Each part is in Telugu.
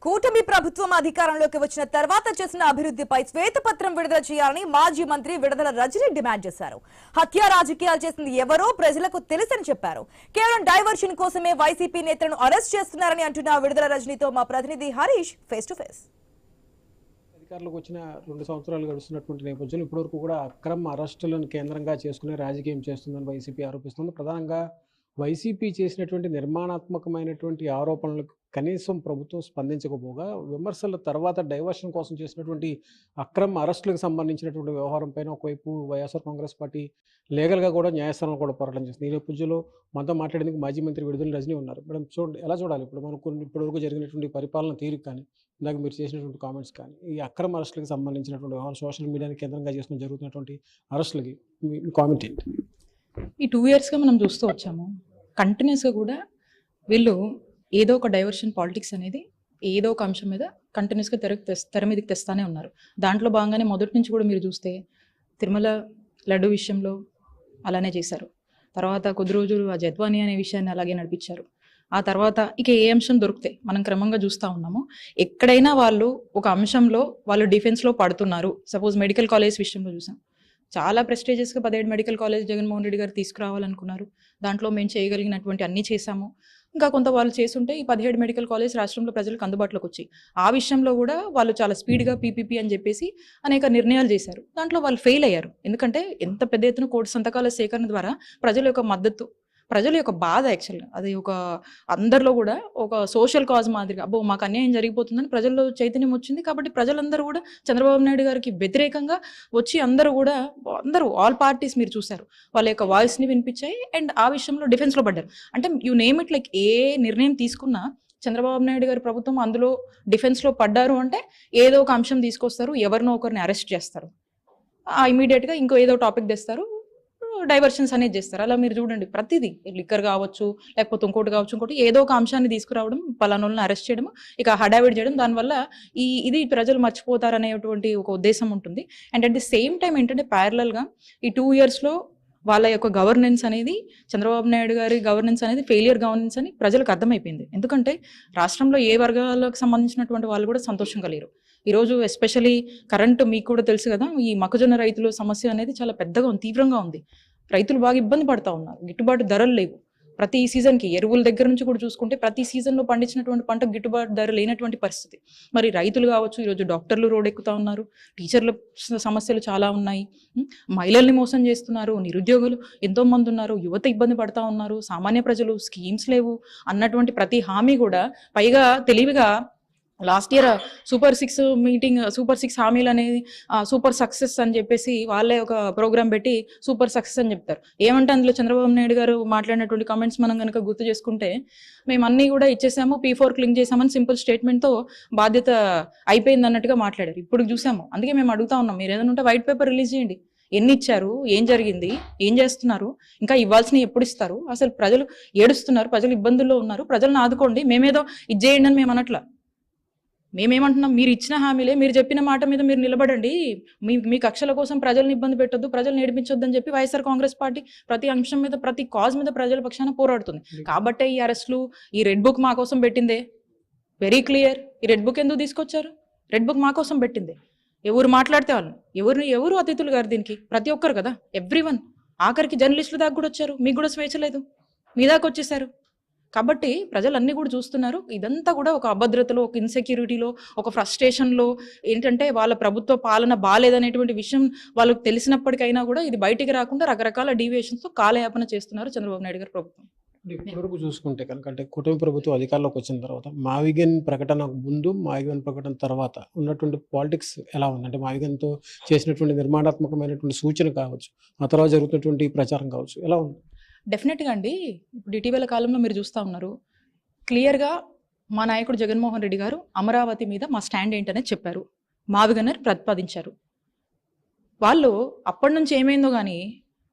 కూటమి ప్రభుత్వం అధికారంలోకి వచ్చిన తర్వాత చేసిన అభివృద్ధిపై శ్వేతపత్రం విడుదల చేయాలని మాజీ మంత్రి విడుదల రజని డిమాండ్ చేశారు. హత్య రాజకీయాలు చేసింది ఎవరో ప్రజలకు తెలుసని చెప్పారు. కేవలం డైవర్షన్ కోసమే వైసీపీ నేతలను అరెస్ట్ చేస్తున్నారని అంటున్న విడుదల రజనితో మా ప్రతినిధి హరీష్ ఫేస్ టు ఫేస్. అధికారులకు వచ్చిన 2 సంవత్సరాలు గడుస్తున్నటువంటి నేపథ్యంలో ఇప్పటివరకు కూడా అక్రమ అరెస్టులను కేంద్రంగా చేసుకునే రాజకీయం చేస్తుందని వైసీపీ ఆరోపిస్తుంది. ప్రధానంగా వైసీపీ చేసినటువంటి నిర్మాణాత్మకమైనటువంటి ఆరోపణలకు కనీసం ప్రభుత్వం స్పందించకపోగా విమర్శల తర్వాత డైవర్షన్ కోసం చేసినటువంటి అక్రమ అరెస్టులకు సంబంధించినటువంటి వ్యవహారంపైన ఒకవైపు వైఎస్ఆర్ కాంగ్రెస్ పార్టీ లీగల్గా కూడా న్యాయస్థానం కూడా పోరాటం చేస్తుంది. ఈ నేపథ్యంలో మనతో మాట్లాడేందుకు మాజీ మంత్రి విడుదల రజని ఉన్నారు. మేడం, చూడండి, ఎలా చూడాలి ఇప్పుడు మనకు ఇప్పటివరకు జరిగినటువంటి పరిపాలన తీరుకు కానీ ఇందాక మీరు చేసినటువంటి కామెంట్స్ కానీ ఈ అక్రమ అరెస్టులకు సంబంధించినటువంటి వ్యవహారం సోషల్ మీడియాని కేంద్రంగా చేసుకుని జరుగుతున్నటువంటి అరెస్టులకి మీ కామెంట్ ఏంటి? ఈ 2 yearsగా మనం చూస్తూ వచ్చాము. కంటిన్యూస్గా కూడా వీళ్ళు ఏదో ఒక డైవర్షన్ పాలిటిక్స్ అనేది ఏదో ఒక అంశం మీద కంటిన్యూస్గా తెర మీదకి తెస్తానే ఉన్నారు. దాంట్లో భాగంగానే మొదటి నుంచి కూడా మీరు చూస్తే తిరుమల లడ్డు విషయంలో అలానే చేశారు. తర్వాత కొద్ది రోజులు ఆ జద్వాని అనే విషయాన్ని అలాగే నడిపించారు. ఆ తర్వాత ఇక ఏ అంశం దొరికితే మనం క్రమంగా చూస్తూ ఉన్నాము. ఎక్కడైనా వాళ్ళు ఒక అంశంలో వాళ్ళు డిఫెన్స్లో పడుతున్నారు. సపోజ్ మెడికల్ కాలేజ్ విషయంలో చూసాం. చాలా ప్రెస్టీజియస్గా 17 మెడికల్ కాలేజ్ జగన్మోహన్ రెడ్డి గారు తీసుకురావాలనుకున్నారు. దాంట్లో మేము చేయగలిగినటువంటి అన్నీ చేశాము. ఇంకా కొంత వాళ్ళు చేస్తుంటే ఈ 17 మెడికల్ కాలేజ్ రాష్ట్రంలో ప్రజలకు అందుబాటులోకి వచ్చి ఆ విషయంలో కూడా వాళ్ళు చాలా స్పీడ్గా పీపీపీ అని చెప్పేసి అనేక నిర్ణయాలు చేశారు. దాంట్లో వాళ్ళు ఫెయిల్ అయ్యారు. ఎందుకంటే ఎంత పెద్ద ఎత్తున 1 కోటి సంతకాల సేకరణ ద్వారా ప్రజల యొక్క మద్దతు, ప్రజల యొక్క బాధ, యాక్చువల్గా అది ఒక అందరిలో కూడా ఒక సోషల్ కాజ్ మాదిరిగా అబ్బో మాకు అన్యాయం జరిగిపోతుందని ప్రజల్లో చైతన్యం వచ్చింది. కాబట్టి ప్రజలందరూ కూడా చంద్రబాబు నాయుడు గారికి వ్యతిరేకంగా వచ్చి అందరూ ఆల్ పార్టీస్ మీరు చూశారు వాళ్ళ యొక్క వాయిస్ని వినిపించాయి అండ్ ఆ విషయంలో డిఫెన్స్లో పడ్డారు. అంటే యు నేమ్ ఇట్, లైక్ ఏ నిర్ణయం తీసుకున్నా చంద్రబాబు నాయుడు గారి ప్రభుత్వం అందులో డిఫెన్స్లో పడ్డారు అంటే ఏదో ఒక అంశం తీసుకొస్తారు, ఎవరినో ఒకరిని అరెస్ట్ చేస్తారు, ఇమీడియట్గా ఇంకో ఏదో టాపిక్ తెస్తారు, డైవర్షన్స్ అనేది చేస్తారు. అలా మీరు చూడండి, ప్రతిదీ లిక్కర్ కావచ్చు లేకపోతే ఇంకోటి కావచ్చు, ఇంకోటి ఏదో ఒక అంశాన్ని తీసుకురావడం, పలానోళ్ళని అరెస్ట్ చేయడం, ఇక హడావిడి చేయడం, దానివల్ల ఇది ప్రజలు మర్చిపోతారనేటువంటి ఒక ఉద్దేశం ఉంటుంది. And at the same time ఏంటంటే ప్యారలల్గా ఈ 2 yearsలో వాళ్ళ యొక్క గవర్నెన్స్ అనేది, చంద్రబాబు నాయుడు గారి గవర్నెన్స్ అనేది ఫెయిలియర్ గవర్నెన్స్ అని ప్రజలకు అర్థమైపోయింది. ఎందుకంటే రాష్ట్రంలో ఏ వర్గాలకు సంబంధించినటువంటి వాళ్ళు కూడా సంతోషంగా లేరు. ఈరోజు ఎస్పెషలీ కరెంటు మీకు కూడా తెలుసు కదా, ఈ మొక్కజొన్న రైతుల సమస్య అనేది చాలా పెద్దగా ఉంది, తీవ్రంగా ఉంది. రైతులు బాగా ఇబ్బంది పడుతూ ఉన్నారు. గిట్టుబాటు ధరలు లేవు. ప్రతి సీజన్కి ఎరువుల దగ్గర నుంచి కూడా చూసుకుంటే ప్రతి సీజన్లో పండించినటువంటి పంటకు గిట్టుబాటు ధర లేనటువంటి పరిస్థితి. మరి రైతులు కావచ్చు, ఈరోజు డాక్టర్లు రోడ్ ఎక్కుతూ ఉన్నారు, టీచర్ల సమస్యలు చాలా ఉన్నాయి, మహిళల్ని మోసం చేస్తున్నారు, నిరుద్యోగులు ఎంతోమంది ఉన్నారు, యువత ఇబ్బంది పడుతూ ఉన్నారు, సామాన్య ప్రజలు, స్కీమ్స్ లేవు అన్నటువంటి ప్రతి హామీ కూడా పైగా తెలివిగా లాస్ట్ ఇయర్ సూపర్ 6 హామీలు అనేది సూపర్ సక్సెస్ అని చెప్పేసి వాళ్ళే ఒక ప్రోగ్రామ్ పెట్టి సూపర్ సక్సెస్ అని చెప్తారు. ఏమంటే అందులో చంద్రబాబు నాయుడు గారు మాట్లాడినటువంటి కామెంట్స్ మనం కనుక గుర్తు చేసుకుంటే, మేము అన్నీ కూడా ఇచ్చేసాము, P4 క్లింక్ చేసామని సింపుల్ స్టేట్మెంట్తో బాధ్యత అయిపోయింది అన్నట్టుగా మాట్లాడారు. ఇప్పుడు చూసాము. అందుకే మేము అడుగుతా ఉన్నాం, మీరు ఏదైనా ఉంటే వైట్ పేపర్ రిలీజ్ చేయండి. ఎన్ని ఇచ్చారు, ఏం జరిగింది, ఏం చేస్తున్నారు, ఇంకా ఇవ్వాల్సినవి ఎప్పుడు ఇస్తారు, అసలు ప్రజలు ఏడుస్తున్నారు, ప్రజలు ఇబ్బందుల్లో ఉన్నారు, ప్రజలను ఆదుకోండి, మేమేదో ఇది చేయండి అని మేము అనట్లా. మేమేమంటున్నాం, మీరు ఇచ్చిన హామీలే, మీరు చెప్పిన మాట మీద మీరు నిలబడండి, మీ కక్షల కోసం ప్రజల్ని ఇబ్బంది పెట్టొద్దు, ప్రజలు నేర్పించొద్దు అని చెప్పి వైఎస్ఆర్ కాంగ్రెస్ పార్టీ ప్రతి అంశం మీద, ప్రతి కాజ్ మీద ప్రజల పక్షాన పోరాడుతుంది. కాబట్టే ఈ అరెస్టులు, ఈ రెడ్ బుక్ మా కోసం పెట్టిందే, వెరీ క్లియర్. ఈ రెడ్ బుక్ ఎందుకు తీసుకొచ్చారు? రెడ్ బుక్ మా కోసం పెట్టిందే. ఎవరు మాట్లాడితే వాళ్ళు, ఎవరు అతిథులు గారు దీనికి? ప్రతి ఒక్కరు కదా, ఎవ్రీవన్. ఆఖరికి జర్నలిస్టుల దాకా కూడా వచ్చారు, మీకు కూడా స్వేచ్ఛ లేదు, మీ దాకా వచ్చేసారు. కాబట్టి ప్రజలన్నీ కూడా చూస్తున్నారు. ఇదంతా కూడా ఒక అభద్రతలో, ఒక ఇన్సెక్యూరిటీలో, ఒక ఫ్రస్ట్రేషన్లో ఏంటంటే వాళ్ళ ప్రభుత్వ పాలన బాలేదనేటువంటి విషయం వాళ్ళకు తెలిసినప్పటికైనా కూడా ఇది బయటికి రాకుండా రకరకాల డీవియేషన్స్తో కాలయాపన చేస్తున్నారు చంద్రబాబు నాయుడు గారి ప్రభుత్వం. ఇప్పటివరకు చూసుకుంటే కనుక, అంటే కుటుంబ ప్రభుత్వం అధికారంలోకి వచ్చిన తర్వాత మావిగన్ ప్రకటన ముందు, మావిగన్ ప్రకటన తర్వాత ఉన్నటువంటి పాలిటిక్స్ ఎలా ఉంది? అంటే మావిగన్తో చేసినటువంటి నిర్మాణాత్మకమైనటువంటి సూచన కావచ్చు, ఆ తర్వాత జరుగుతున్నటువంటి ప్రచారం కావచ్చు, ఎలా ఉంది? డెఫినెట్గా అండి. ఇప్పుడు ఇటీవల కాలంలో మీరు చూస్తూ ఉన్నారు, క్లియర్గా మా నాయకుడు జగన్మోహన్ రెడ్డి గారు అమరావతి మీద మా స్టాండ్ ఏంటనేది చెప్పారు, మావిగనర్ ప్రతిపాదించారు. వాళ్ళు అప్పటి నుంచి ఏమైందో కానీ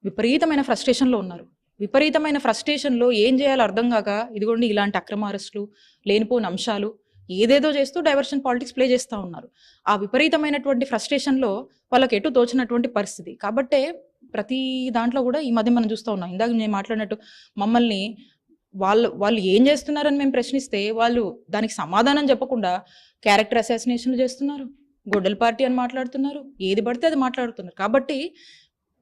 విపరీతమైన ఫ్రస్ట్రేషన్లో ఉన్నారు. విపరీతమైన ఫ్రస్ట్రేషన్లో ఏం చేయాలో అర్థం కాక ఇదిగోండి ఇలాంటి అక్రమ అరెస్టులు, లేనిపోని అంశాలు, ఏదేదో చేస్తూ డైవర్షన్ పాలిటిక్స్ ప్లే చేస్తూ ఉన్నారు. ఆ విపరీతమైనటువంటి ఫ్రస్ట్రేషన్లో వాళ్ళకి ఎటు తోచినటువంటి పరిస్థితి. కాబట్టే ప్రతి దాంట్లో కూడా ఈ మధ్య మనం చూస్తూ ఉన్నాం. ఇందాక నేను మాట్లాడినట్టు మమ్మల్ని వాళ్ళు ఏం చేస్తున్నారని మేము ప్రశ్నిస్తే వాళ్ళు దానికి సమాధానం చెప్పకుండా క్యారెక్టర్ అసాసినేషన్లు చేస్తున్నారు, గొడ్డల పార్టీ అని మాట్లాడుతున్నారు, ఏది పడితే అది మాట్లాడుతున్నారు. కాబట్టి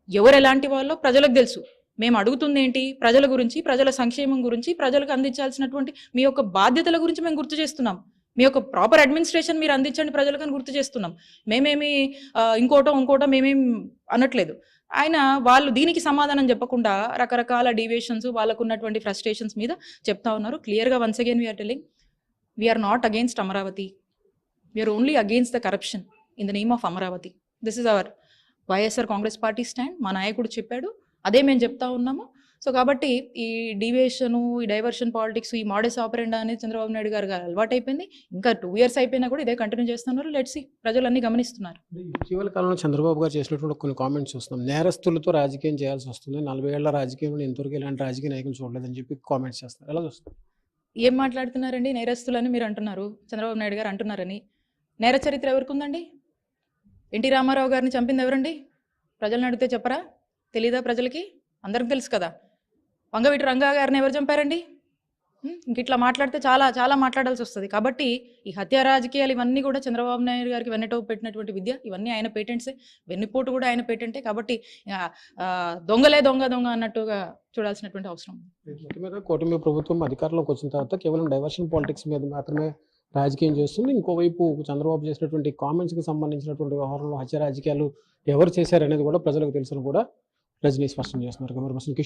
ఎవరు ఎలాంటి వాళ్ళో ప్రజలకు తెలుసు. మేము అడుగుతుంది ఏంటి? ప్రజల గురించి, ప్రజల సంక్షేమం గురించి, ప్రజలకు అందించాల్సినటువంటి మీ యొక్క బాధ్యతల గురించి మేము గుర్తు చేస్తున్నాం. మీ యొక్క ప్రాపర్ అడ్మినిస్ట్రేషన్ మీరు అందించండి ప్రజలకు అని గుర్తు చేస్తున్నాం. మేమేమి ఇంకోటో మేమేం అనట్లేదు. ఆయన వాళ్ళు దీనికి సమాధానం చెప్పకుండా రకరకాల డీవియేషన్స్, వాళ్ళకు ఉన్నటువంటి ఫ్రస్ట్రేషన్స్ మీద చెప్తా ఉన్నారు. క్లియర్గా once again we are telling, we are not against Amaravati, we are only against the corruption in the name of Amaravati. This is our YSR Congress Party stand. మా నాయకుడు చెప్పాడు, అదే మేము చెప్తా ఉన్నాము. సో కాబట్టి ఈ డీవియేషను, ఈ డైవర్షన్ పాలిటిక్స్, ఈ మోడస్ ఆపరెండా అనేది చంద్రబాబు నాయుడు గారు అలవాటు అయిపోయింది. ఇంకా 2 years అయిపోయినా కూడా ఇదే కంటిన్యూ చేస్తున్నారు. లెట్స్ సీ, ప్రజలన్నీ గమనిస్తున్నారు. ఇటీవల కాలంలో చంద్రబాబు గారు చేసినటువంటి కొన్ని కామెంట్స్ చూస్తున్నాం. నేరస్తులతో రాజకీయం చేయాల్సి వస్తుంది, 40 ఏళ్ల రాజకీయంలో ఇంతవరకు ఇలాంటి రాజకీయ నాయకులు చూడలేదని చెప్పి కామెంట్స్ చేస్తారు. ఎలా చూస్తారు? ఏం మాట్లాడుతున్నారండి? నేరస్తులని మీరు అంటున్నారు, చంద్రబాబు నాయుడు గారు అంటున్నారని. నేర చరిత్ర ఎవరికి ఉందండి? ఎన్టీ రామారావు గారిని చంపింది ఎవరండి? ప్రజలను అడిగితే చెప్పరా? తెలీదా ప్రజలకి? అందరికి తెలుసు కదా. వంగవీటి రంగా గారిని ఎవరు చంపారండి? ఇంక ఇట్లా మాట్లాడితే చాలా చాలా మాట్లాడాల్సి వస్తుంది. కాబట్టి ఈ హత్య రాజకీయాలు ఇవన్నీ కూడా చంద్రబాబు నాయుడు గారికి వెన్నెటో పెట్టినటువంటి విద్య, ఇవన్నీ ఆయన పేటెంట్సే. వెన్నుపోటు కూడా ఆయన పేటెంటే. కాబట్టి దొంగలే దొంగ అన్నట్టుగా చూడాల్సినటువంటి అవసరం ఉంది. మొత్తం మీద కూటమి ప్రభుత్వం అధికారంలోకి వచ్చిన తర్వాత కేవలం డైవర్షన్ పాలిటిక్స్ మీద మాత్రమే రాజకీయం చేస్తుంది. ఇంకోవైపు చంద్రబాబు చేసినటువంటి కామెంట్స్కి సంబంధించినటువంటి వ్యవహారంలో హత్య రాజకీయాలు ఎవరు చేశారనేది కూడా ప్రజలకు తెలుసని కూడా రజనీ స్పష్టం చేస్తున్నారు. Camera person Kishore.